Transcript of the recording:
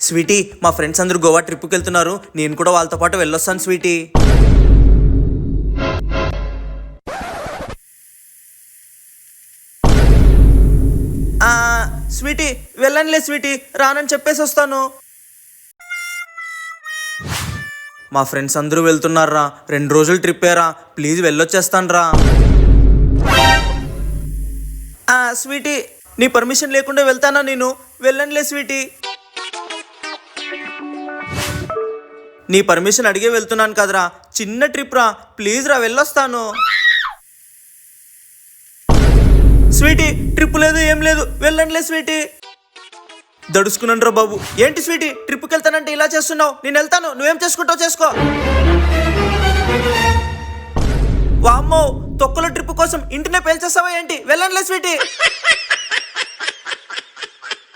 Sweety, మా friends అందరూ గోవా ట్రిప్కి వెళ్తున్నారు, నేను కూడా వాళ్ళతో పాటు వెళ్ళొస్తాను స్వీటీ. స్వీటీ వెళ్ళనులే స్వీటీ, రానని చెప్పేసి వస్తాను. మా ఫ్రెండ్స్ అందరూ వెళ్తున్నారా, 2 రోజులు ట్రిప్పేరా, ప్లీజ్ వెళ్ళొచ్చేస్తాను రా. స్వీటీ, నీ పర్మిషన్ లేకుండా వెళ్తానా నేను? వెళ్ళనులే స్వీటీ. నీ పర్మిషన్ అడిగే వెళ్తున్నాను కదరా, చిన్న ట్రిప్ రా, ప్లీజ్ రా, వెళ్ళొస్తాను. స్వీటీ, ట్రిప్ లేదు ఏం లేదు, వెళ్ళనులే స్వీటీ. దడుచుకున్నాను రా బాబు. ఏంటి స్వీటీ, ట్రిప్కి వెళ్తానంటే ఇలా చేస్తున్నావు? నేను వెళ్తాను, నువ్వేం చేసుకుంటావు చేసుకో. వామ్మో, తొక్కలో ట్రిప్ కోసం ఇంటినే పేల్చేస్తావా ఏంటి? వెళ్ళనులే స్వీటీ.